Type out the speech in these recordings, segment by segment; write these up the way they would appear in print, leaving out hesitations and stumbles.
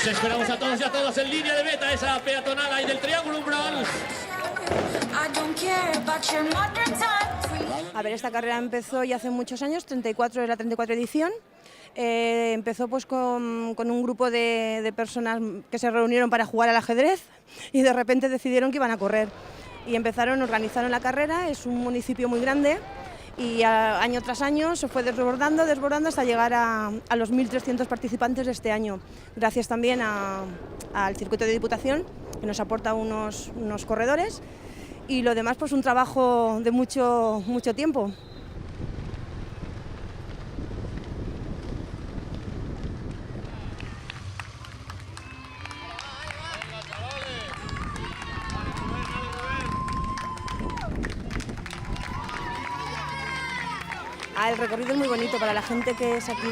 Esperamos a todos y a todas en línea de meta, esa peatonal ahí del triángulo umbral. A ver, esta carrera empezó ya hace muchos años, 34 es la 34 edición. Empezó pues con un grupo de personas que se reunieron para jugar al ajedrez y de repente decidieron que iban a correr. Y organizaron la carrera, es un municipio muy grande y año tras año se fue desbordando hasta llegar a los 1.300 participantes de este año, gracias también al circuito de Diputación, que nos aporta unos corredores, y lo demás pues un trabajo de mucho tiempo. El recorrido es muy bonito para la gente que es aquí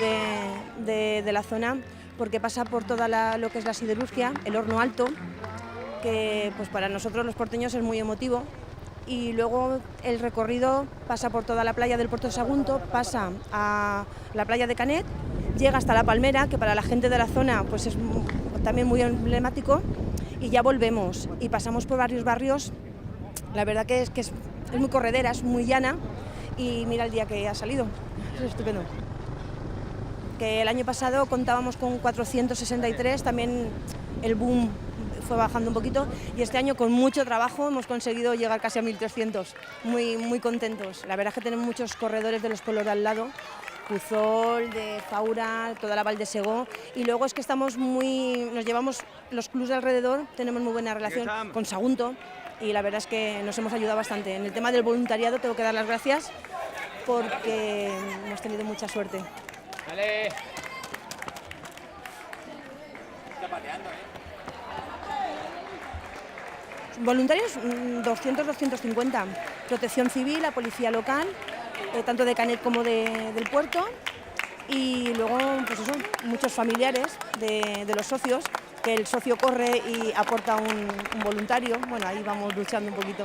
de la zona, porque pasa por toda lo que es la siderurgia, el Horno Alto, que pues para nosotros los porteños es muy emotivo, y luego el recorrido pasa por toda la playa del Puerto de Sagunto, pasa a la playa de Canet, llega hasta La Palmera, que para la gente de la zona pues es también muy emblemático, y ya volvemos y pasamos por varios barrios. La verdad que es muy corredera, es muy llana. Y mira el día que ha salido, es estupendo. Que el año pasado contábamos con 463, también el boom fue bajando un poquito, y este año con mucho trabajo hemos conseguido llegar casi a 1.300, muy contentos. La verdad es que tenemos muchos corredores de los pueblos de al lado, Puzol, de Faura, toda la Val de Segó, y luego es que nos llevamos los clubs de alrededor, tenemos muy buena relación con Sagunto, y la verdad es que nos hemos ayudado bastante. En el tema del voluntariado tengo que dar las gracias porque hemos tenido mucha suerte. Dale. Está pateando, Voluntarios, 200-250. Protección Civil, la policía local, tanto de Canet como del puerto. Y luego, pues eso, muchos familiares de los socios, que el socio corre y aporta un voluntario. Bueno, ahí vamos luchando un poquito.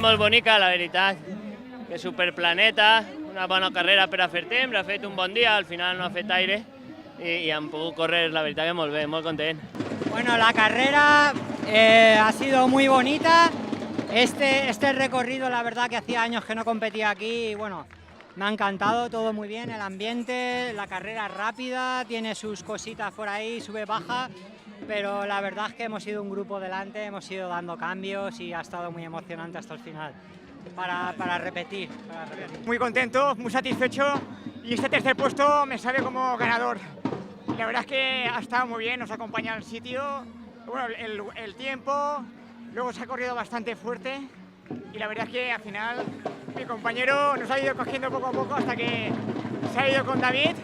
molt bonica, la veritat, que superplaneta, una bona carrera per a fer-temps, ha fet un bon dia, al final no ha fet aire y han podido correr, la verdad que molt bé, molt content. Bueno, la carrera ha sido muy bonita. Este recorrido, la verdad que hacía años que no competía aquí y bueno, me ha encantado, todo muy bien, el ambiente, la carrera rápida, tiene sus cositas por ahí, sube, baja, pero la verdad es que hemos sido un grupo delante, hemos ido dando cambios y ha estado muy emocionante hasta el final, para repetir. Muy contento, muy satisfecho y este tercer puesto me sabe como ganador. La verdad es que ha estado muy bien, nos acompaña al sitio, bueno, el tiempo, luego se ha corrido bastante fuerte y la verdad es que al final mi compañero nos ha ido cogiendo poco a poco hasta que se ha ido con David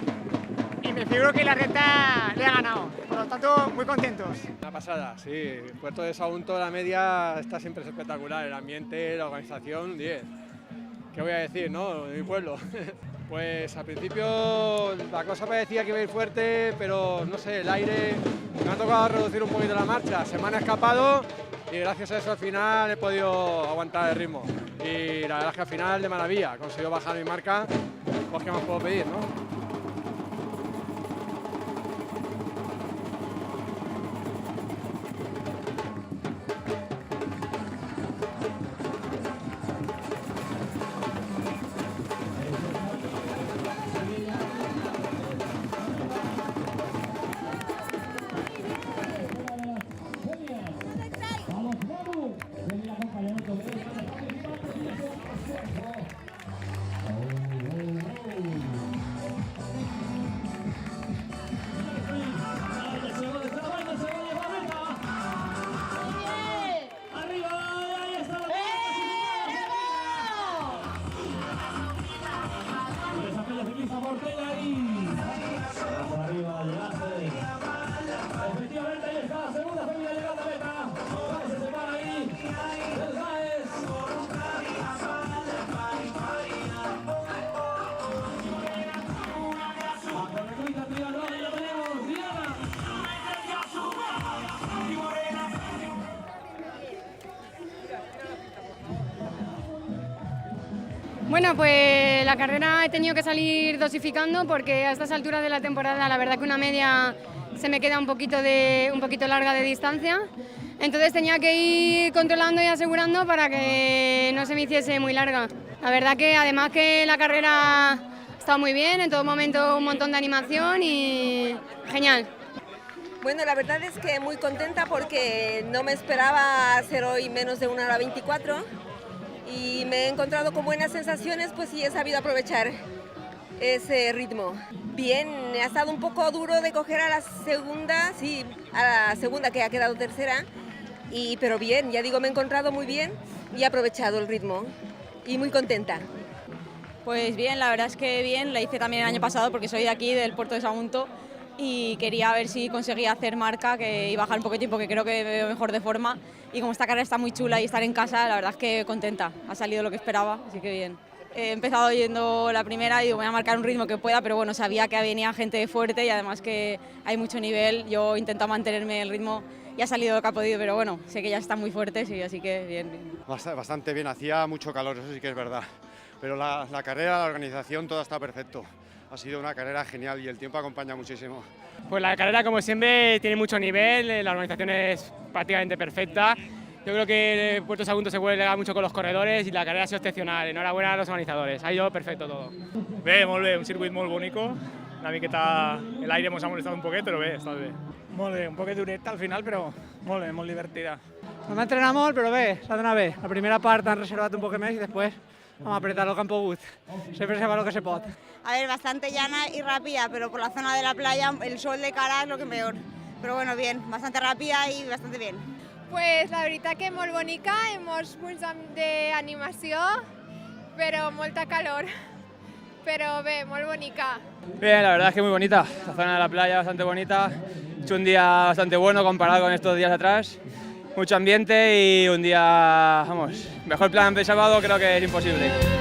y me figuro que la recta le ha ganado, por lo tanto muy contentos. Una pasada, sí, el puerto de Sagunto, la media está siempre espectacular, el ambiente, la organización, 10. ¿Qué voy a decir, no? De mi pueblo. Pues al principio la cosa parecía que iba a ir fuerte, pero no sé, el aire me ha tocado reducir un poquito la marcha, se me han escapado y gracias a eso al final he podido aguantar el ritmo. Y la verdad es que al final de maravilla, he conseguido bajar mi marca, pues qué más puedo pedir, ¿no? Bueno, pues la carrera he tenido que salir dosificando porque a estas alturas de la temporada la verdad que una media se me queda un poquito larga de distancia, entonces tenía que ir controlando y asegurando para que no se me hiciese muy larga. La verdad que además que la carrera ha estado muy bien, en todo momento un montón de animación y genial. Bueno, la verdad es que muy contenta porque no me esperaba hacer hoy menos de 1 hora 24 y me he encontrado con buenas sensaciones, pues sí he sabido aprovechar ese ritmo. Bien, ha estado un poco duro de coger a la segunda, sí, a la segunda que ha quedado tercera, pero bien, ya digo, me he encontrado muy bien y he aprovechado el ritmo y muy contenta. Pues bien, la verdad es que bien, la hice también el año pasado porque soy de aquí, del puerto de Sagunto, y quería ver si conseguía hacer marca y bajar un poquitín porque creo que me veo mejor de forma, y como esta carrera está muy chula y estar en casa, la verdad es que contenta, ha salido lo que esperaba, así que bien. He empezado yendo la primera y digo, voy a marcar un ritmo que pueda, pero bueno, sabía que venía gente fuerte y además que hay mucho nivel, yo intento mantenerme el ritmo y ha salido lo que ha podido, pero bueno, sé que ya están muy fuertes y así que bien. Bastante bien, hacía mucho calor, eso sí que es verdad, pero la carrera, la organización, todo está perfecto. Ha sido una carrera genial y el tiempo acompaña muchísimo. Pues la carrera, como siempre, tiene mucho nivel, la organización es prácticamente perfecta. Yo creo que el Puerto Sagunto se puede legar mucho con los corredores y la carrera ha sido excepcional. Enhorabuena a los organizadores, ha ido perfecto todo. Bé, molt bé, un circuit molt bonico. Una miqueta l'aire ens ha molestat un poquet, però bé, està bé. Molt bé, un poquet dureta al final, però molt bé, molt divertida. Vam entrenar molt, però bé, s'ha d'anar bé. La primera part han reservat un poc més i després vamos a apretar lo que han pogut. Siempre se va lo que se pot. A ver, bastante llana y rápida, pero por la zona de la playa el sol de cara es lo que peor. Però bueno, bien, bastante rápida y bastante bien. Pues la veritat que molt bonica, molts punts d'animació, però molta calor. Pero bé, molt bonica. Bien, la verdad es que muy bonita, la zona de la playa bastante bonita, hecho un día bastante bueno comparado con estos días atrás, mucho ambiente y un día, vamos, mejor plan de sábado creo que es imposible.